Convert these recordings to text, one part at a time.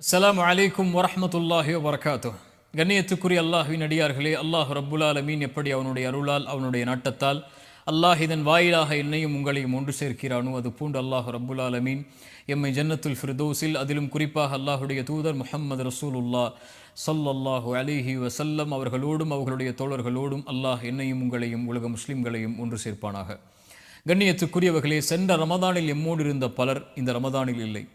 அஸ்ஸலாமு அலைக்கும் வரஹ்மத்துல்லாஹி வபரகாத்துஹ். கண்ணியத்துக்குரிய அல்லாஹ்வின் அடியார்களே, அல்லாஹ் ரப்புல் ஆலமீன் எப்படி அவனுடைய அருளால் அவனுடைய நாட்டத்தால் அல்லாஹ் இதன் வாயிலாக என்னையும் உங்களையும் ஒன்று சேர்க்கிறானோ அது பூண்டு அல்லாஹ் ரப்புல் ஆலமீன் எம்மை ஜன்னத்துல் ஃபிர்தௌஸில், அதிலும் குறிப்பாக அல்லாஹுடைய தூதர் முஹம்மது ரசூலுல்லாஹ் ஸல்லல்லாஹு அலைஹி வஸல்லம் அவர்களோடும் அவர்களுடைய தோழர்களோடும் அல்லாஹ் என்னையும் உங்களையும் உலக முஸ்லிம்களையும் ஒன்று சேர்ப்பானாக. கண்ணியத்துக்குரியவர்களே, சென்ற ரமதானில் எம்மோடு இருந்த பலர் இந்த ரமதானில் இல்லை.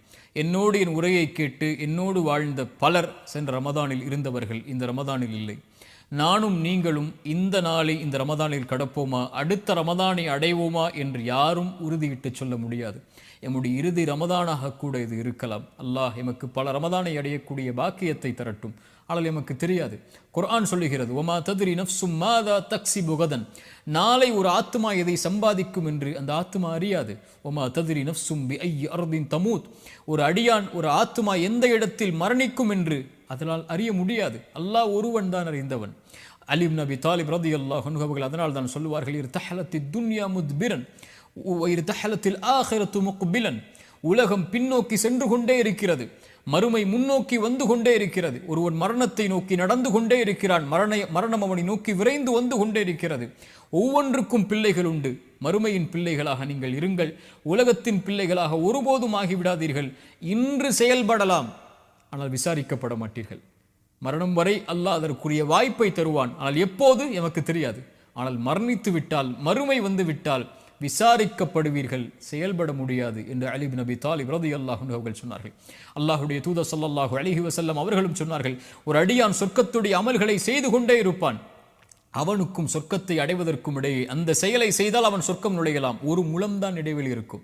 என்னோடு என் உரையை கேட்டு என்னோடு வாழ்ந்த பலர் சென்ற ரமதானில் இருந்தவர்கள் இந்த ரமதானில் இல்லை. நானும் நீங்களும் இந்த நாளை இந்த ரமதானில் கடப்போமா, அடுத்த ரமதானை அடைவோமா என்று யாரும் உறுதியிட்டு சொல்ல முடியாது. எம்முடைய இறுதி ரமதானாக கூட இது இருக்கலாம். அல்லாஹ் எமக்கு பல ரமதானை அடையக்கூடிய பாக்கியத்தை தரட்டும். ஆனால் எமக்கு தெரியாது. குர்ஆன் சொல்லுகிறது, ஒமா தத்ரி நஃப்சும் மாதா தக்ஸிபு கதன், நாளை ஒரு ஆத்மா எதை சம்பாதிக்கும் என்று அந்த ஆத்மா அறியாது. ஒமா தத்ரி நஃப்சும் பிஐயி அர்தின் தமூத், ஒரு அடியான் ஒரு ஆத்மா எந்த இடத்தில் மரணிக்கும் என்று அதனால் அறிய முடியாது. அல்லாஹ் ஒருவன் தான் அறிந்தவன். அலி இப்னு அபி தாலிப் ரலியல்லாஹு அன்ஹு அவர்கள் அதனால் தான் சொல்லுவார்கள், இர்தஹலத்தித் துன்யா முத்பிரன் இர்தஹலத்தில் ஆகிரத்து முக்பிலன், உலகம் பின்னோக்கி சென்று கொண்டே இருக்கிறது, மறுமை முன்னோக்கி வந்து கொண்டே இருக்கிறது. ஒருவன் மரணத்தை நோக்கி நடந்து கொண்டே இருக்கிறான், மரணம் அவனை நோக்கி விரைந்து வந்து கொண்டே இருக்கிறது. ஒவ்வொன்றுக்கும் பிள்ளைகள் உண்டு. மறுமையின் பிள்ளைகளாக நீங்கள் இருங்கள், உலகத்தின் பிள்ளைகளாக ஒருபோதும் ஆகிவிடாதீர்கள். இன்று செயல்படலாம், ஆனால் விசாரிக்கப்பட மாட்டீர்கள். மரணம் வரை அல்லாஹ் அதற்குரிய வாய்ப்பை தருவான், ஆனால் எப்போது எமக்கு தெரியாது. ஆனால் மரணித்து விட்டால், மறுமை வந்து விட்டால் விசாரிக்கப்படுவீர்கள், செயல்பட முடியாது என்று அலி இப்னு அபி தாலிப் ரலியல்லாஹு அன்ஹு அவர்கள் சொன்னார்கள். அல்லாஹ்வுடைய தூதர் ஸல்லல்லாஹு அலைஹி வஸல்லம் அவர்களும் சொன்னார்கள், ஒரு அடியான் சொர்க்கத்துடைய அமல்களை செய்து கொண்டே இருப்பான், அவனுக்கும் சொர்க்கத்தை அடைவதற்கும் இடையே அந்த செயலை செய்தால் அவன் சொர்க்கம் நுழையலாம், ஒரு முழம்தான் இடைவெளி இருக்கும்.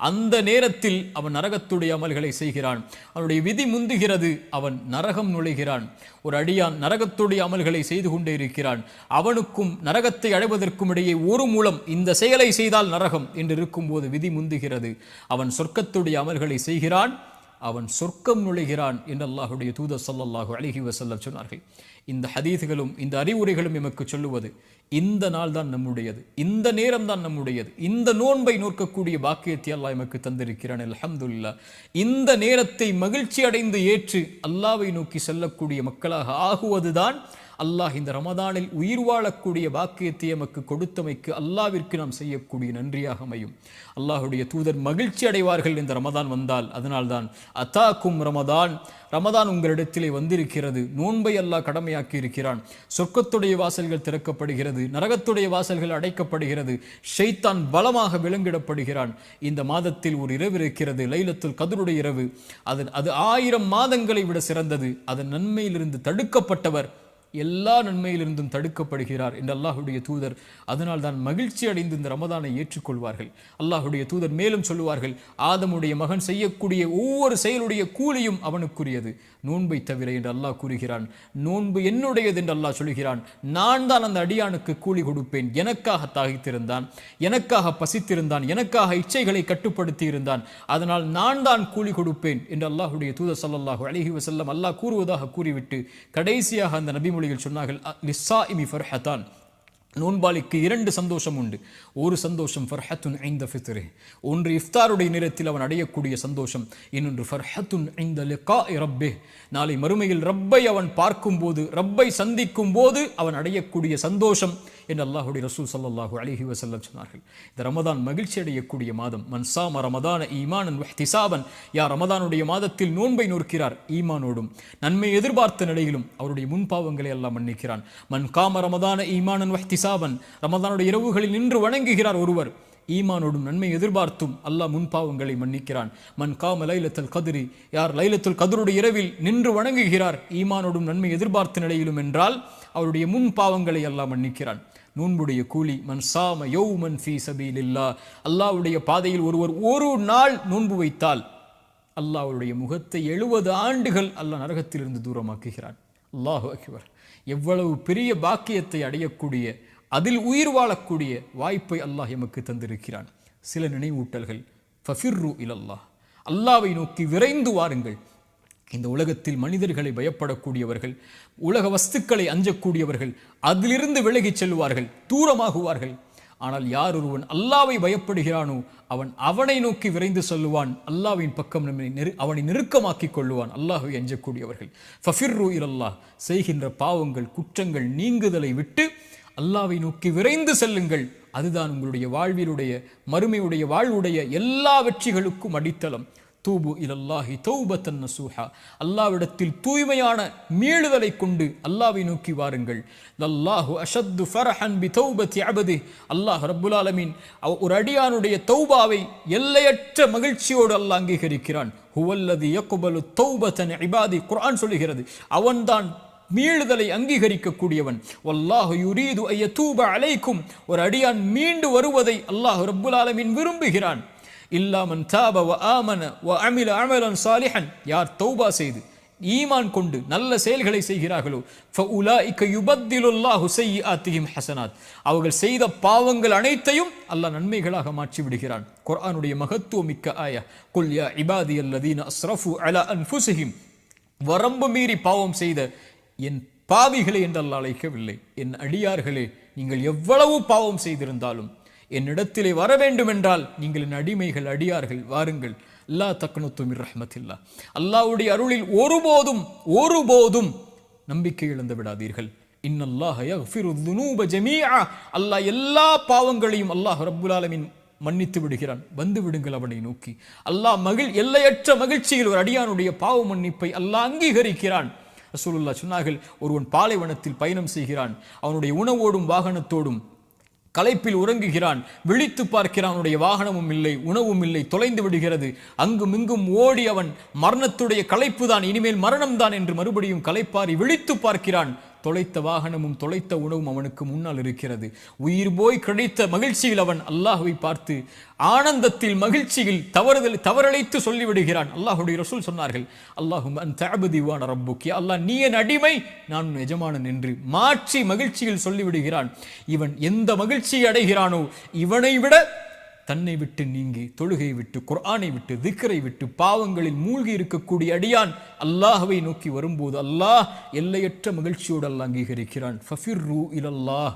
அந்த நேரத்தில் அவன் நரகத்துடைய அமல்களை செய்கிறான், அவனுடைய விதி முந்துகிறது, அவன் நரகம் நுழைகிறான். ஒரு அடியான் நரகத்துடைய அமல்களை செய்து கொண்டே இருக்கிறான், அவனுக்கும் நரகத்தை அடைவதற்கும் இடையே ஒரு மூலம், இந்த செயலை செய்தால் நரகம் என்று இருக்கும்போது விதி முந்துகிறது, அவன் சொர்க்கத்துடைய அமல்களை செய்கிறான், அவன் சொர்க்கம் நுழைகிறான் என்று அல்லாஹுடைய தூதர் ஸல்லல்லாஹு அலைஹி வஸல்லம் சொன்னார்கள். இந்த ஹதீஸ்களும் இந்த அறிவுரைகளும் எமக்கு சொல்லுவது, இந்த நாள் தான் நம்முடையது, இந்த நேரம் தான் நம்முடையது, இந்த நோன்பை நோக்கக்கூடிய பாக்கியத்தை அல்லாஹ் எமக்கு தந்திருக்கிறான். அல்ஹம்துலில்லாஹ். இந்த நேரத்தை மகிழ்ச்சி அடைந்து ஏற்று அல்லாஹ்வை நோக்கி செல்லக்கூடிய மக்களாக ஆகுவதுதான் அல்லாஹ் இந்த ரமதானில் உயிர் வாழக்கூடிய பாக்கியத்தை எமக்கு கொடுத்தமைக்கு அல்லாஹ்விற்கு நாம் செய்யக்கூடிய நன்றியாக அமையும். அல்லாஹுடைய தூதர் மகிழ்ச்சி அடைவார்கள் இந்த ரமதான் வந்தால். அதனால்தான் அத்தாக்கும் ரமதான், ரமதான் உங்களிடத்திலே வந்திருக்கிறது, நோன்பை அல்லாஹ் கடமையாக்கி இருக்கிறான், சொர்க்கத்துடைய வாசல்கள் திறக்கப்படுகிறது, நரகத்துடைய வாசல்கள் அடைக்கப்படுகிறது, ஷைத்தான் பலமாக விலங்கிடப்படுகிறான். இந்த மாதத்தில் ஒரு இரவு இருக்கிறது, லைலத்துல் கத்ருடைய இரவு, அது 1000 மாதங்களை விட சிறந்தது. அதன் நன்மையிலிருந்து தடுக்கப்பட்டவர் எல்லா நன்மையிலிருந்தும் தடுக்கப்படுகிறார் என்று அல்லாஹுடைய தூதர் அதனால் தான் மகிழ்ச்சி அடைந்து இந்த ரமதானை ஏற்றுக்கொள்வார்கள். அல்லாஹுடைய தூதர் மேலும் சொல்லுவார்கள், ஆதமுடைய மகன் செய்யக்கூடிய ஒவ்வொரு செயலுடைய கூலியும் அவனுக்குரியது, நோன்பை தவிர என்று அல்லாஹ் கூறுகிறான். நோன்பு என்னுடையது என்று அல்லாஹ் சொல்கிறான். நான் தான் அந்த அடியானுக்கு கூலி கொடுப்பேன். எனக்காக தாகித்திருந்தான், எனக்காக பசித்திருந்தான், எனக்காக இச்சைகளை கட்டுப்படுத்தி இருந்தான், அதனால் நான் தான் கூலி கொடுப்பேன் என்று அல்லாஹுடைய தூதர் ஸல்லல்லாஹு அலைஹி வஸல்லம் அல்லாஹ் கூறுவதாக கூறிவிட்டு கடைசியாக அந்த நபி சொன்னார்கள், லிஸ்ஸாயிமி ஃபர்ஹதான், நோன்பாளிக்கு 2 சந்தோஷம் உண்டு. ஒரு சந்தோஷம் ஃபர்ஹத்துன் இன்த ஃபித்ரிஹ், ஒன்று இஃப்தாருடைய நேரத்தில் அவன் அடையக்கூடிய சந்தோஷம், இன்னொன்று ஃபர்ஹத்துன் இன்த லிகாஇ ரப்பிஹ், நாளை மறுமையில் ரப்பை அவன் பார்க்கும்போது, ரப்பை சந்திக்கும் போது அவன் அடையக்கூடிய சந்தோஷம் என்று அல்லாஹுடைய ரசூல் ஸல்லல்லாஹு அலைஹி வஸல்லம் சொன்னார்கள். இந்த ரமதான் மகிழ்ச்சி அடையக்கூடிய மாதம். மன் ஸாம ரமதான ஈமானன் வஹ்திசாபன், யார் ரமதானுடைய மாதத்தில் நோன்பை நோக்கிறார் ஈமானோடும் நன்மை எதிர்பார்த்த நிலையிலும் அவருடைய முன்பாவங்களை எல்லாம் மன்னிக்கிறான். மன் காம ரமதான ஈமானன் வஹ்திசாபன், ரமதானுடைய இரவுகளில் நின்று வணங்குகிறார் ஒருவர், ஈமானோடும் நன்மை எதிர்பார்த்தும் அல்லாஹ் முன்பாவங்களை மன்னிக்கிறான். மன் காம லைலத்துல் கத்ரி, யார் லைலத்துல் கத்ருடைய இரவில் நின்று வணங்குகிறார் ஈமானோடும் நன்மை எதிர்பார்த்த நிலையிலும் என்றால் அவருடைய முன்பாவங்களை அல்லாஹ் மன்னிக்கிறான். நோன்புடைய கூலி, மன் சாம யௌமன் ஃபீ சபீலில்லாஹ், அல்லாஹ்வுடைய பாதையில் ஒருவர் ஒரு நாள் நோன்பு வைத்தால் அல்லாஹ் அவருடைய முகத்தை 70 ஆண்டுகள் அல்லாஹ் நரகத்திலிருந்து தூரமாக்குகிறான். அல்லாஹு அக்பர். எவ்வளவு பெரிய பாக்கியத்தை அடையக்கூடிய, அதில் உயிர் வாழக்கூடிய வாய்ப்பை அல்லாஹ் எமக்கு தந்திருக்கிறான். சில நினைவூட்டல்கள், ஃபஃபிர்ரு இலல்லாஹ், அல்லாஹ்வை நோக்கி விரைந்து வாருங்கள். இந்த உலகத்தில் மனிதர்களை பயப்படக்கூடியவர்கள், உலக வஸ்துக்களை அஞ்சக்கூடியவர்கள் அதிலிருந்து விலகிச் செல்வார்கள், தூரமாகுவார்கள். ஆனால் யார் ஒருவன் அல்லாஹ்வை பயப்படுகிறானோ அவன் அவனை நோக்கி விரைந்து செல்லுவான், அல்லாஹ்வின் பக்கம் அவனை நெருக்கமாக்கிக் கொள்ளுவான். அல்லாஹ்வை அஞ்சக்கூடியவர்கள் ஃபஃபிர்ரு இலல்லாஹ், செய்கின்ற பாவங்கள் குற்றங்கள் நீங்குதலை விட்டு அல்லாஹ்வை நோக்கி விரைந்து செல்லுங்கள். அதுதான் உங்களுடைய வாழ்விலுடைய மறுமையுடைய வாழ்வுடைய எல்லா வெற்றிகளுக்கும் அடித்தளம். தூபு இலல்லாஹி தௌபத்தன் நசூஹா, அல்லாஹ்விடத்தில் தூய்மையான மீளுதலை கொண்டு அல்லாஹ்வை நோக்கி வாருங்கள். லல்லாஹு அஷத்து ஃபரஹன் பி தௌபத்தி அபதி, அல்லாஹ் ரப்புல் ஆலமீன் ஒரு அடியானுடைய தௌபாவை எல்லையற்ற மகிழ்ச்சியோடு அல்லாஹ் அங்கீகரிக்கிறான். ஹுவல்லதி யக்பலு தௌபத்தன் இபாதி, குர்ஆன் சொல்லுகிறது அவன்தான் மீளுதலை அங்கீகரிக்கக்கூடியவன். வல்லாஹு யுரீது அய்யதூப அலைக்கும், ஒரு அடியான் மீண்டு வருவதை அல்லாஹ் ரப்புல் ஆலமீன் விரும்புகிறான். இல்லா மன் தாப வ ஆமன வ அமில அமலன் சாலிஹன், யார் தௌபா செய்து ஈமான் கொண்டு நல்ல செயல்களை செய்கிறார்களோ ஃபஉலாயிக யுபத்திலுல்லாஹு ஸய்யிஆத்திஹிம் ஹஸனாத், அவர்கள் செய்த பாவங்கள் அனைத்தையும் அல்லாஹ் நன்மைகளாக மாற்றி விடுகிறான். குர்ஆனுடைய மகத்துவமிக்க ஆயா, குல் யா இபாதியல்லதீன அஸ்ரஃபு அலா அன்ஃபுஸிஹிம், வரம்பு மீறி பாவம் செய்த என் பாவிகளை என்று அல்லாஹ் அழைக்கவில்லை. என் அடியார்களே, நீங்கள் எவ்வளவு பாவம் செய்திருந்தாலும் என்னிடத்திலே வர வேண்டும் என்றால் நீங்கள் என் அடிமைகள், அடியார்கள், வாருங்கள். லா தக்னுது மிர் ரஹ்மத்தில்லாஹ், அல்லாஹ்வுடைய அருளில் ஒருபோதும் நம்பிக்கை இழந்து விடாதீர்கள். இன்னல்லாஹ யக்ஃபிரு ذுனூப ஜமீஆ, அல்லாஹ் எல்லா பாவங்களையும் அல்லாஹ் ரப்புல் ஆலமீன் மன்னித்து விடுகிறான். வந்து விடுங்கள் அவனை நோக்கி. அல்லாஹ் எல்லையற்ற மகிழ்ச்சியில் ஒரு அடியானுடைய பாவ மன்னிப்பை அல்லாஹ் அங்கீகரிக்கிறான். ரசூலுல்லாஹ் சொன்னார்கள், ஒருவன் பாலைவனத்தில் பயணம் செய்கிறான், அவனுடைய உணவோடும் வாகனத்தோடும் களைப்பில் உறங்குகிறான், விழித்து பார்க்கிறான், அவனுடைய வாகனமும் இல்லை, உணவும் இல்லை, தொலைந்து விடுகிறது. அங்கும் இங்கும் ஓடி அவன் மரணத்துடைய களைப்பு தான், இனிமேல் மரணம் தான் என்று மறுபடியும் களைப்பாரி விழித்து பார்க்கிறான். தொலைத்த வாகனமும் தொலைத்த உணவும் அவனுக்கு முன்னால் இருக்கிறது. உயிர் போய் கிடைத்த மகிழ்ச்சியில் அவன் அல்லாஹ்வை பார்த்து ஆனந்தத்தில் மகிழ்ச்சியில் தவறழைத்து சொல்லிவிடுகிறான். அல்லாஹுடைய ரசூல் சொன்னார்கள், அல்லாஹும் அன்த அப்தி வ அன ரப்புக், அல்லாஹ் நீ என் அடிமை, நான் உன் எஜமானன் என்று மாற்றி மகிழ்ச்சியில் சொல்லிவிடுகிறான். இவன் எந்த மகிழ்ச்சியை அடைகிறானோ இவனை விட தன்னை விட்டு நீங்கி தொழுகை விட்டு குர்ஆனை விட்டு திக்ரை விட்டு பாவங்களில் மூழ்கி இருக்கக்கூடிய அடியான் அல்லாஹ்வை நோக்கி வரும்போது அல்லாஹ் எல்லையற்ற மகிழ்ச்சியோடு அல்லாஹ் அங்கீகரிக்கிறான். ஃபஃபிர்ரு இலல்லாஹ்,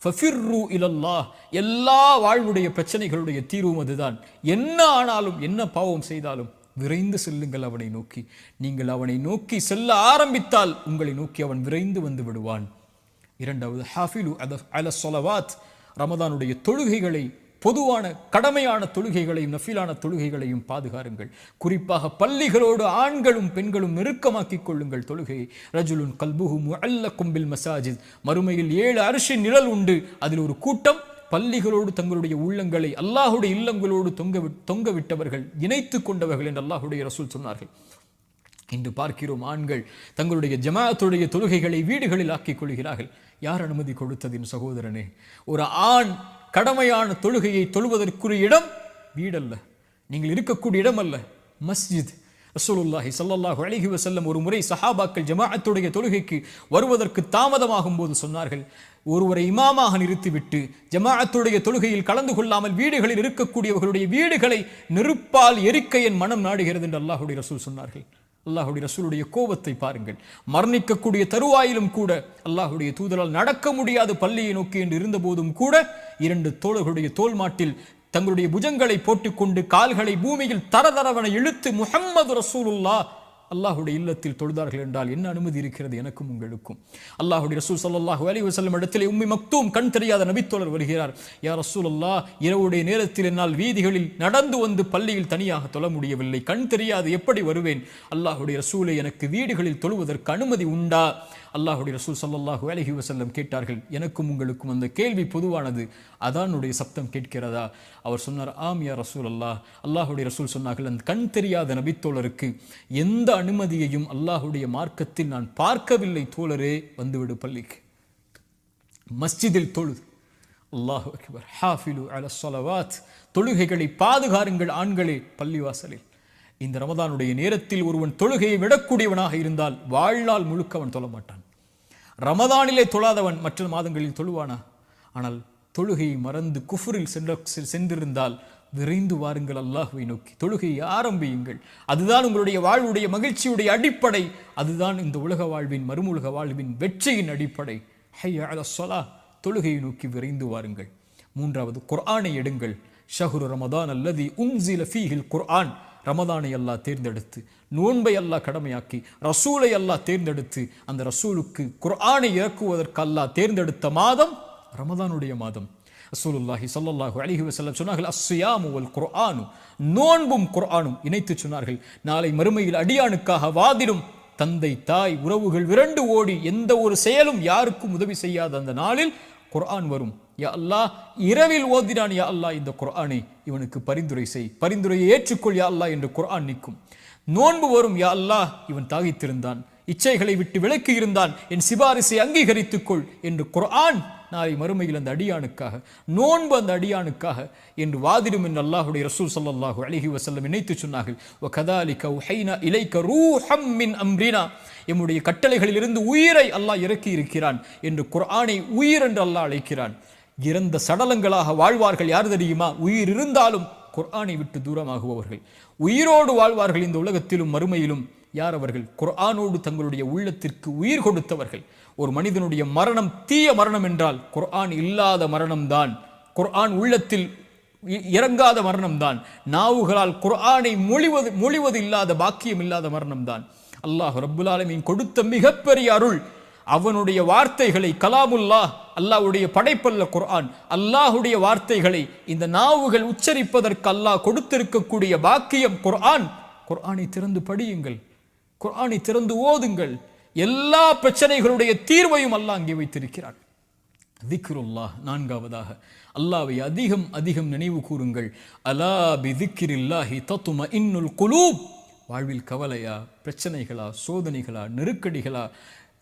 ஃபஃபிர்ரு இலல்லாஹ், எல்லா வாழ்வுடைய பிரச்சனைகளுடைய தீர்வும் அதுதான். என்ன ஆனாலும் என்ன பாவம் செய்தாலும் விரைந்து செல்லுங்கள் அவனை நோக்கி. நீங்கள் அவனை நோக்கி செல்ல ஆரம்பித்தால் உங்களை நோக்கி அவன் விரைந்து வந்து விடுவான். இரண்டாவது, ஹாஃபிலு அல ஸலவாத், ரமதானுடைய தொழுகைகளை, பொதுவான கடமையான தொழுகைகளையும் நஃபிலான தொழுகைகளையும் பாதுகாருங்கள். குறிப்பாக பள்ளிகளோடு ஆண்களும் பெண்களும் நெருக்கமாக்கிக் கொள்ளுங்கள் தொழுகையை. ரஜுலுன் கல்புஹு முஅல்லகும் பில் மசாஜித், மறுமையில் 7 அர்ஷின் நிழல் உண்டு. அதில் ஒரு கூட்டம் பள்ளிகளோடு தங்களுடைய உள்ளங்களை அல்லாஹுடைய இல்லங்களோடு தொங்க விட்டவர்கள், இணைத்து கொண்டவர்கள் என்று அல்லாஹுடைய ரசூல் சொன்னார்கள். இன்று பார்க்கிறோம், ஆண்கள் தங்களுடைய ஜமாஅத்துடைய தொழுகைகளை வீடுகளில் ஆக்கிக் கொள்கிறார்கள். யார் அனுமதி கொடுத்ததின் சகோதரனே? ஒரு ஆண் கடமையான தொழுகையை தொழுவதற்குரிய இடம் வீடல்ல, நீங்கள் இருக்கக்கூடிய இடம் அல்ல, மஸ்ஜித். ரசூலுல்லாஹி ஸல்லல்லாஹு அலைஹி வஸல்லம் ஒரு முறை சஹாபாக்கள் ஜமாஅத்துடைய தொழுகைக்கு வருவதற்கு தாமதமாகும் போது சொன்னார்கள், ஒருவரை இமாமாக நிறுத்திவிட்டு ஜமாஅத்துடைய தொழுகையில் கலந்து கொள்ளாமல் வீடுகளில் இருக்கக்கூடியவர்களுடைய வீடுகளை நெருப்பால் எரிக்க என் மனம் நாடுகிறது என்று அல்லாஹுடைய ரசூல் சொன்னார்கள். அல்லாஹுடைய ரசூலுடைய கோபத்தை பாருங்கள். மரணிக்கக்கூடிய தருவாயிலும் கூட அல்லாஹுடைய தூதரால் நடக்க முடியாத பள்ளியை நோக்கி என்று இருந்த போதும் கூட 2 தோழர்களுடைய தோல் மாட்டில் தங்களுடைய புஜங்களை போட்டுக்கொண்டு கால்களை பூமியில் தரதரவன இழுத்து முஹம்மது ரசூலுல்லாஹ் அல்லாஹுடைய இல்லத்தில் தொழுதார்கள் என்றால் என்ன அனுமதி இருக்கிறது எனக்கும் உங்களுக்கும்? அல்லாஹுடைய ரசூல் ஸல்லல்லாஹு அலைஹி வஸல்லம் இடத்திலே உம்மி மக்தூம், கண் தெரியாத நபித்தோழர் வருகிறார். யா ரசூலல்லாஹ், இரவுடைய நேரத்தில் என்னால் வீதிகளில் நடந்து வந்து பள்ளியில் தனியாக தொழ முடியவில்லை, கண் தெரியாது, எப்படி வருவேன்? அல்லாஹுடைய ரசூலை, எனக்கு வீடுகளில் தொழுவதற்கு அனுமதி உண்டா? அல்லாஹுடைய ரசூல் ஸல்லல்லாஹு அலைஹி வஸல்லம் கேட்டார்கள். எனக்கும் உங்களுக்கும் அந்த கேள்வி பொதுவானது, அதானுடைய சப்தம் கேட்கிறதா? அவர் சொன்னார், ஆம் யா ரசூலல்லாஹ். அல்லாஹுடைய ரசூல் சொன்னார்கள், அந்த கண் தெரியாத நபித்தோழருக்கு எந்த அனுமதியையும் அல்லாஹுடைய மார்க்கத்தில் நான் பார்க்கவில்லை தோழரே, வந்துவிடு பள்ளிக்கு, மஸ்ஜிதில் தொழுது. அல்லாஹு அக்பர். ஹாஃபிலு அல ஸலவாத், தொழுகைகளை பாதுகாருங்கள் ஆண்களே பள்ளிவாசலில். இந்த ரமதானுடைய நேரத்தில் ஒருவன் தொழுகையை விடக்கூடியவனாக இருந்தால் வாழ்நாள் முழுக்க அவன் தொழ மாட்டான். ரமதானிலே தொழாதவன் மற்ற மாதங்களில் தொழுவானா? ஆனால் தொழுகையை மறந்து குஃபுரில் சென்றிருந்தால் விரைந்து வாருங்கள் அல்லாஹ்வை நோக்கி, தொழுகையை ஆரம்பியுங்கள். அதுதான் உங்களுடைய வாழ்வுடைய மகிழ்ச்சியுடைய அடிப்படை. அதுதான் இந்த உலக வாழ்வின் மறுமுலக வாழ்வின் வெற்றியின் அடிப்படை. ஹய்ய அலஸ் ஸலாஹ், தொழுகையை நோக்கி விரைந்து வாருங்கள். மூன்றாவது, குர்ஆனை எடுங்கள். ஷஹ்ரு ரமதான் அல்லதி உன்சில ஃபீஹில் குர்ஆன். ரமதானை அல்லாஹ் தேர்ந்தெடுத்து, நோன்பை அல்லாஹ் கடமையாக்கி, ரசூலை அல்லாஹ் தேர்ந்தெடுத்து, அந்த ரசூலுக்கு குர்ஆனை இறக்குவதற்கு அல்லாஹ் தேர்ந்தெடுத்த மாதம் ரமதானுடைய மாதம். ரசூலுல்லாஹி ஸல்லல்லாஹு அலைஹி வஸல்லம் சொன்னார்கள், அஸ்ஸியாமு வல் குர்ஆனு, நோன்பும் குர்ஆனும் இணைத்து சொன்னார்கள். நாளை மறுமையில் அடியானுக்காக வாதிடும் தந்தை தாய் உறவுகள் விரண்டு ஓடி எந்த ஒரு செயலும் யாருக்கும் உதவி செய்யாத அந்த நாளில் குர்ஆன் வரும். யா அல்லாஹ், இரவில் ஓதினான் யா அல்லாஹ் இந்த குர்ஆனை, இவனுக்கு பரிந்துரை செய், பரிந்துரையை ஏற்றுக்கொள் யா அல்லாஹ் என்று குர்ஆன் நிற்கும். நோன்பு வரும், யா அல்லாஹ் இவன் தாகித்திருந்தான், இச்சைகளை விட்டு விலக்கி இருந்தான், என் சிபாரிசை அங்கீகரித்துக்கொள் என்று குர்ஆன் நாளை மறுமையில் அந்த அடியானுக்காக, நோன்பு அந்த அடியானுக்காக என்று வாதிடும் என்று அல்லாஹுடைய ரசூல் ஸல்லல்லாஹு அலைஹி வஸல்லம் இணைத்து சொன்னார்கள். வகதாலிக உஹைனா இலைக ரூஹம் மின் அம்ரினா, எம்முடைய கட்டளைகளிலிருந்து உயிரை அல்லாஹ் இறக்கி இருக்கிறான் என்று குர்ஆனை உயிர் என்று அல்லாஹ் அழைக்கிறான். இறந்த சடலங்களாக வாழ்வார்கள் யார் தெரியுமா? உயிர் இருந்தாலும் குர்ஆனை விட்டு தூரமாகுபவர்கள். உயிரோடு வாழ்வார்கள் இந்த உலகத்திலும் மறுமையிலும். யார் அவர்கள்? குர்ஆனோடு தங்களுடைய உள்ளத்திற்கு உயிர் கொடுத்தவர்கள். ஒரு மனிதனுடைய மரணம் தீய மரணம் என்றால் குர்ஆன் இல்லாத மரணம்தான், குர்ஆன் உள்ளத்தில் இறங்காத மரணம்தான், நாவுகளால் குர்ஆனை மொழிவது இல்லாத பாக்கியம் இல்லாத மரணம்தான். அல்லாஹ் ரப்புல் ஆலமீன் கொடுத்த மிகப்பெரிய அருள் அவனுடைய வார்த்தைகளை, கலாமுல்லாஹ், அல்லாஹ்வுடைய படைப்பல்ல குர்ஆன், அல்லாஹ்வுடைய வார்த்தைகளை இந்த நாவுகள் உச்சரிப்பதற்கு அல்லாஹ் கொடுத்திருக்கக்கூடிய பாக்கியம் குர்ஆன். குர்ஆனை திறந்து படியுங்கள், குர்ஆனை திறந்து ஓதுங்கள். எல்லா பிரச்சனைகளுடைய தீர்வையும் அல்லாஹ் அங்கே வைத்திருக்கிறான். திக்ருல்லாஹ். நான்காவதாக, அல்லாஹ்வை அதிகம் அதிகம் நினைவு கூறுங்கள். அலா பி திக்ரில்லாஹி தத்மஇன்னுல் குலூப். வாழ்வில் கவலையா, பிரச்சனைகளா, சோதனைகளா, நெருக்கடிகளா,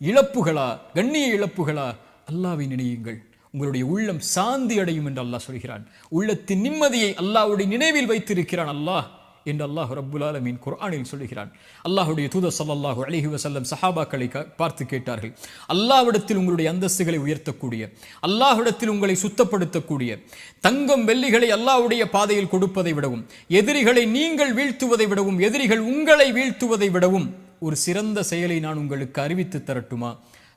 இழப்புகளா, கண்ணிய இழப்புகளா, அல்லாஹ்வை நினையுங்கள், உங்களுடைய உள்ளம் சாந்தி அடையும் என்று அல்லாஹ் சொல்கிறான். உள்ளத்தின் நிம்மதியை அல்லாஹ்வுடைய நினைவில் வைத்திருக்கிறான் அல்லாஹ் என்று அல்லாஹ் ரப்புல் ஆலமீன் குர்ஆனில் சொல்கிறான். அல்லாஹ்வுடைய தூதர் ஸல்லல்லாஹு அலைஹி வஸல்லம் சஹாபாக்களை பார்த்து கேட்டார்கள், அல்லாஹ்விடத்தில் உங்களுடைய அந்தஸ்துகளை உயர்த்தக்கூடிய, அல்லாஹ்விடத்தில் உங்களை சுத்தப்படுத்தக்கூடிய, தங்கம் வெள்ளிகளை அல்லாஹ்வுடைய பாதையில் கொடுப்பதை விடவும், எதிரிகளை நீங்கள் வீழ்த்துவதை விடவும், எதிரிகள் உங்களை வீழ்த்துவதை விடவும் ஒரு சிறந்த செயலை நான் உங்களுக்கு அறிவித்து தரட்டுமா?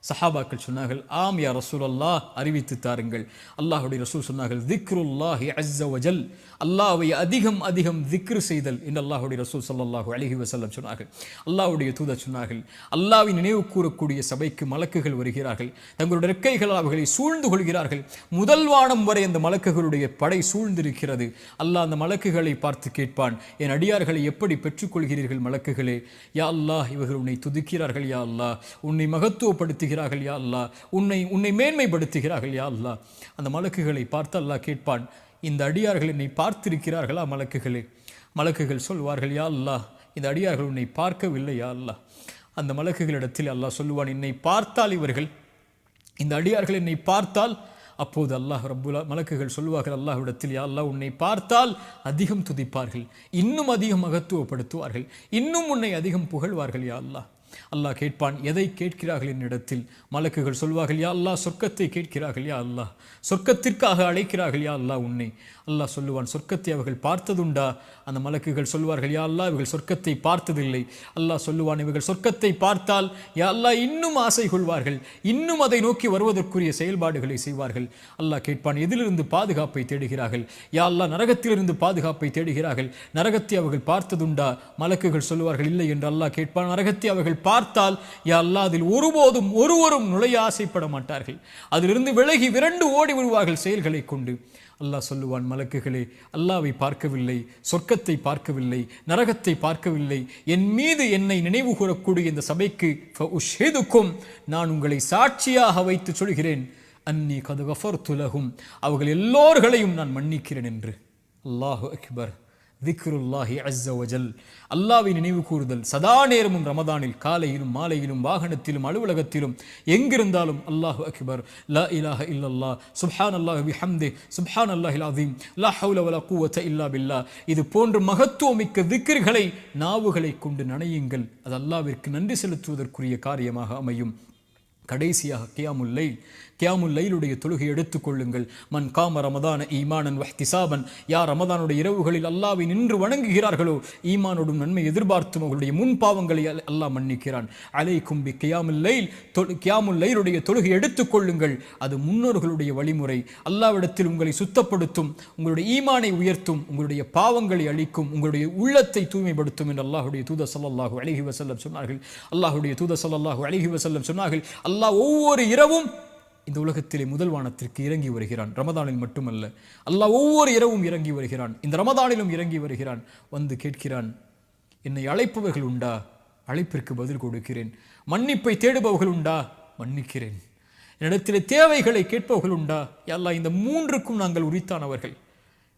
சஹாபாக்கள் சொன்னார்கள், ஆம் யா ரசூலல்லாஹ், அறிவித்து தாருங்கள். அல்லாஹ்வுடைய ரசூல் சொன்னார்கள், திக்ருல்லாஹி அஸ்ஸ வஜல், அல்லாஹ்வை அதிகம் அதிகம் திக்ர் செய்தல் என்று அல்லாஹ்வுடைய ரசூல் ஸல்லல்லாஹு அலைஹி வஸல்லம் சொன்னார்கள். அல்லாஹ்வுடைய தூதர் சொன்னார்கள், அல்லாஹ்வை நினைவு கூறக்கூடிய சபைக்கு மலக்குகள் வருகிறார்கள், தங்களுடைய ரெக்கைகளால் அவர்களை சூழ்ந்து கொள்கிறார்கள். முதல் வானம் வரை அந்த மலக்குகளுடைய படை சூழ்ந்திருக்கிறது. அல்லாஹ் அந்த மலக்குகளை பார்த்து கேட்பான், என் அடியார்களை எப்படி பெற்றுக்கொள்கிறீர்கள் மலக்குகளே? யா அல்லாஹ், இவர்கள் உன்னை துதிக்கிறார்கள் யா அல்லாஹ், உன்னை மகத்துவப்படுத்தி யா அல்லாஹ், உன்னை மேன்மைப்படுத்துகிறார்கள் யா அல்லாஹ். அந்த மலக்குகளை பார்த்து அல்லாஹ் கேட்பான், இந்த அடியார்கள் என்னை பார்த்திருக்கிறார்களா மலக்குகளே? மலக்குகள் சொல்வார்கள், யா அல்லாஹ், இந்த அடியார்கள் உன்னை பார்க்கவில்லை யா அல்லாஹ். அந்த மலக்குகளிடத்தில் அல்லாஹ் சொல்லுவான், என்னை பார்த்தால் இவர்கள், இந்த அடியார்கள் என்னை பார்த்தால், அப்போது அல்லாஹ் ரப்புல் மலக்குகள் சொல்வார்கள் அல்லாஹ்விடத்தில், யா அல்லாஹ், உன்னை பார்த்தால் அதிகம் துதிப்பார்கள், இன்னும் அதிகம் மகத்துவப்படுத்துவார்கள், இன்னும் உன்னை அதிகம் புகழ்வார்கள் யா அல்லாஹ். அல்லாஹ் கேட்பான், எதை கேட்கிறார்கள் என்னிடத்தில்? மலக்குகள் சொல்வார்கள், யா அல்லாஹ், சொர்க்கத்தை கேட்கிறார்கள் யா அல்லாஹ், சொர்க்கத்திற்காக அழைக்கிறார்கள் யா அல்லாஹ் உன்னை. அல்லாஹ் சொல்லுவான், சொர்க்கத்தை அவர்கள் பார்த்ததுண்டா? அந்த மலக்குகள் சொல்வார்கள், யா அல்லாஹ், இவர்கள் சொர்க்கத்தை பார்த்ததில்லை. அல்லாஹ் சொல்லுவான், இவர்கள் சொர்க்கத்தை பார்த்தால் யா அல்லாஹ் இன்னும் ஆசை கொள்வார்கள், இன்னும் அதை நோக்கி வருவதற்குரிய செயல்பாடுகளை செய்வார்கள். அல்லாஹ் கேட்பான், எதிலிருந்து பாதுகாப்பை தேடுகிறார்கள்? யா அல்லாஹ், நரகத்திலிருந்து பாதுகாப்பை தேடுகிறார்கள், நரகத்தை அவர்கள் பார்த்ததுண்டா? மலக்குகள் சொல்லுவார்கள், இல்லை என்று அல்லாஹ் கேட்பான், நரகத்தை அவர்கள் பார்த்தால் யா அல்லாஹ், அதில் ஒருவரும் நுழைய ஆசைப்பட மாட்டார்கள், அதிலிருந்து விலகி விரண்டு ஓடி விடுவார்கள் செயல்களை கொண்டு. அல்லாஹ் சொல்லுவான், மலக்குகளே, அல்லாஹ்வை பார்க்கவில்லை, சொர்க்கத்தை பார்க்கவில்லை, நரகத்தை பார்க்கவில்லை, என் மீது என்னை நினைவு கூறக்கூடிய இந்த சபைக்கு ஃபஉஷ்ஹிதுக்கும், நான் உங்களை சாட்சியாக வைத்து சொல்கிறேன், அன்னி கத் கஃபர்து லஹும், அவர்கள் எல்லோர்களையும் நான் மன்னிக்கிறேன் என்று. அல்லாஹு அக்பர். திக்ருல்லாஹி அஸ்ஸ வஜல், அல்லாஹ்வை நினைவு கூறுதல் சதா நேரமும் ரமதானில், காலையிலும் மாலையிலும், வாகனத்திலும், அலுவலகத்திலும், எங்கிருந்தாலும் அல்லாஹு அக்பர், லா இலாஹ இல்லல்லாஹ், சுப்ஹானல்லாஹி பிஹம்திஹி, சுப்ஹானல்லாஹில் அஸீம், லா ஹவ்ல வலா குவத இல்லா பில்லாஹ். இது போன்ற மகத்துவமிக்க திக்ர்களை நாவுகளை கொண்டு நனையுங்கள். அது அல்லாஹ்விற்கு நன்றி செலுத்துவதற்குரிய காரியமாக அமையும். கடைசியாக கியாமுல் லைலுடைய தொழுகை எடுத்துக்கொள்ளுங்கள். மன் காம ரமதான ஈமானன் வஹ்திசாபன், யார் ரமதானுடைய இரவுகளில் அல்லாஹ்வை நின்று வணங்குகிறார்களோ ஈமானோடும் நன்மை எதிர்பார்த்தும் அவர்களுடைய முன் பாவங்களை அல்லாஹ் மன்னிக்கிறான். அலைக்கும் பி கியாமுல் லைலுடைய தொழுகை எடுத்துக்கொள்ளுங்கள். அது முன்னோர்களுடைய வழிமுறை. அல்லாஹ்விடத்தில் உங்களை சுத்தப்படுத்தும், உங்களுடைய ஈமானை உயர்த்தும், உங்களுடைய பாவங்களை அழிக்கும், உங்களுடைய உள்ளத்தை தூய்மைப்படுத்தும் என்று அல்லாஹ்வுடைய தூதர் ஸல்லல்லாஹு அலைஹி வஸல்லம் சொன்னார்கள். அல்லாஹ்வுடைய தூதர் ஸல்லல்லாஹு அலைஹி வஸல்லம் சொன்னார்கள், அல்லாஹ் ஒவ்வொரு இரவும் இந்த உலகத்திலே முதல் வானத்திற்கு இறங்கி வருகிறான். ரமதானில் மட்டுமல்ல, அல்லாஹ் ஒவ்வொரு இரவும் இறங்கி வருகிறான். இந்த ரமதானிலும் இறங்கி வருகிறான். வந்து கேட்கிறான், என்னை அழைப்பவர்கள் உண்டா? அழைப்பிற்கு பதில் கொடுக்கிறேன். மன்னிப்பை தேடுபவர்கள் உண்டா? மன்னிக்கிறேன். என்னிடத்திலே தேவைகளை கேட்பவர்கள் உண்டா? யா அல்லாஹ், இந்த மூன்றுக்கும் நாங்கள் உரித்தானவர்கள்.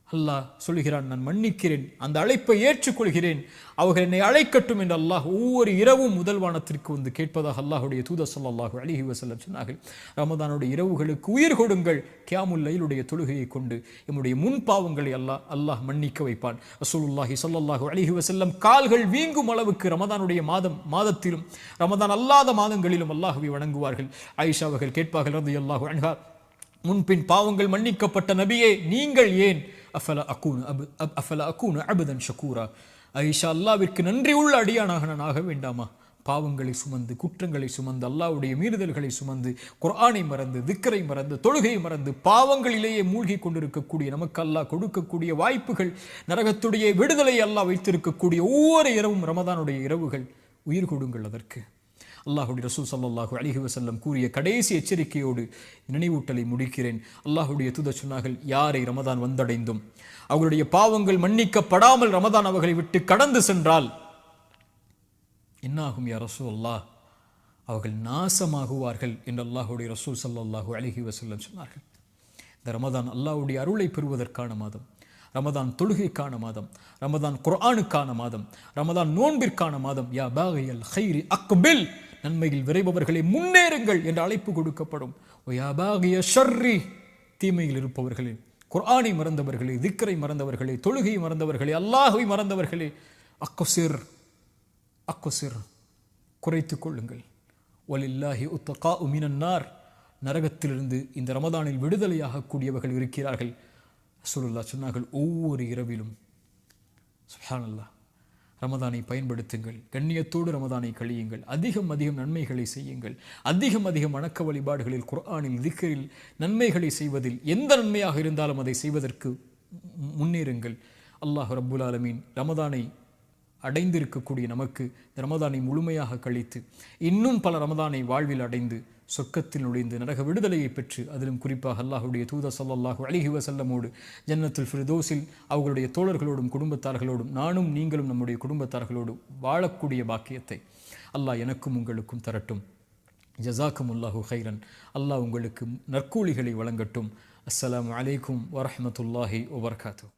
அல்லாஹ் சொல்லுகிறான், நான் மன்னிக்கிறேன், அந்த அழைப்பை ஏற்றுக்கொள்கிறேன், அவர்கள் என்னை அழைக்கட்டும் என்று அல்லாஹ் ஒவ்வொரு இரவும் முதல் வானத்திற்கு வந்து கேட்பதாக அல்லாஹுடைய தூதர் ஸல்லல்லாஹு அலைஹி வஸல்லம் சொன்னார்கள். ரமதானுடைய இரவுகளுக்கு உயிர் கொடுங்கள். கியாமுல் லைலுடைய தொழுகையை கொண்டு நம்முடைய முன் பாவங்களை அல்லாஹ் மன்னிக்க வைப்பான். ரசூலுல்லாஹி ஸல்லல்லாஹு அலைஹி வஸல்லம் கால்கள் வீங்கும் அளவுக்கு ரமதானுடைய மாதத்திலும் ரமதான் அல்லாத மாதங்களிலும் அல்லாஹ்வை வணங்குவார்கள். ஆயிஷா அவர்கள் கேட்பார்கள் ரலியல்லாஹு அன்ஹா, முன்பின் பாவங்கள் மன்னிக்கப்பட்ட நபியே, நீங்கள் ஏன் அஃபல அகூனு அபதன் ஷக்கூரா, ஆயிஷா, அல்லாஹ்விற்கு நன்றி உள்ள அடியானாக நான் ஆக வேண்டாமா? பாவங்களை சுமந்து, குற்றங்களை சுமந்து, அல்லாஹ்வுடைய மீறுதல்களை சுமந்து, குர்ஆனை மறந்து, திக்ரை மறந்து, தொழுகை மறந்து, பாவங்களிலேயே மூழ்கி கொண்டிருக்கக்கூடிய நமக்கு அல்லாஹ் கொடுக்கக்கூடிய வாய்ப்புகள், நரகத்துடைய விடுதலை அல்லாஹ் வைத்திருக்கக்கூடிய ஒவ்வொரு இரவும் ரமதானுடைய இரவுகள். உயிர் கொடுங்கள் அதற்கு. அல்லாஹுடைய ரசூல் ஸல்லல்லாஹு அலைஹி வஸல்லம் கூறிய கடைசி எச்சரிக்கையோடு நினைவூட்டலை முடிக்கிறேன். அல்லாஹுடைய தூதர் சொன்னார்கள், யாரை ரமதான் வந்தடைந்தும் அவர்களுடைய பாவங்கள் மன்னிக்கப்படாமல் ரமதான் அவர்களை விட்டு கடந்து சென்றால் என்னாகும் யா ரசூலல்லாஹ்? அவர்கள் நாசமாகுவார்கள் என்று அல்லாஹுடைய ரசூல் ஸல்லல்லாஹு அலைஹி வஸல்லம் சொன்னார்கள். இந்த ரமதான் அல்லாஹ்வுடைய அருளை பெறுவதற்கான மாதம், ரமதான் தொழுகைக்கான மாதம், ரமதான் குர்ஆனுக்கான மாதம், ரமதான் நோன்பிற்கான மாதம். யா பாகியல் கைரி அக்பில், நன்மையில் விரைபவர்களே முன்னேறுங்கள் என்று அழைப்பு கொடுக்கப்படும். யா பாகிய ஷர்ரி, தீமையில் இருப்பவர்களே, குர்ஆனை மறந்தவர்களே, திக்ரை மறந்தவர்களே, தொழுகையை மறந்தவர்களே, அல்லாஹ்வை மறந்தவர்களே, அக்ஸிர், குறைத்துக் கொள்ளுங்கள். வலில்லாஹி உத்தகாஉ மினன் நார், நரகத்திலிருந்து இந்த ரமதானில் விடுதலையாக கூடியவர்கள் இருக்கிறார்கள். ரசூலுல்லாஹ் சொன்னார்கள், ஒவ்வொரு இரவிலும் சுப்ஹானல்லாஹ் ரமதானை பயன்படுத்துங்கள், கண்ணியத்தோடு ரமதானை கழியுங்கள், அதிகம் நன்மைகளை செய்யுங்கள், அதிகம் வணக்க வழிபாடுகளில், குர்ஆனில், திக்ரில் நன்மைகளை செய்வதில் எந்த நன்மையாக இருந்தாலும் அதை செய்வதற்கு முன்னேறுங்கள். அல்லாஹ் ரப்புல் ஆலமீன் ரமதானை அடைந்திருக்கக்கூடிய நமக்கு ரமதானை முழுமையாக கழித்து இன்னும் பல ரமதானை வாழ்வில் அடைந்து சொர்க்கத்தில் நுழைந்து நரக விடுதலையை பெற்று, அதிலும் குறிப்பாக அல்லாஹுடைய தூதர் ஸல்லல்லாஹு அலைஹி வஸல்லமோடு ஜன்னத்துல் ஃபிர்தௌஸில் அவர்களுடைய தோழர்களோடும் குடும்பத்தார்களோடும் நானும் நீங்களும் நம்முடைய குடும்பத்தார்களோடு வாழக்கூடிய பாக்கியத்தை அல்லாஹ் எனக்கும் உங்களுக்கும் தரட்டும். ஜஸாக்குமுல்லாஹு கைரன். அல்லாஹ் உங்களுக்கு நற்கூலிகளை வழங்கட்டும். அஸ்ஸலாமு அலைக்கும் வரஹ்மத்துல்லாஹி வபரகாத்துஹு.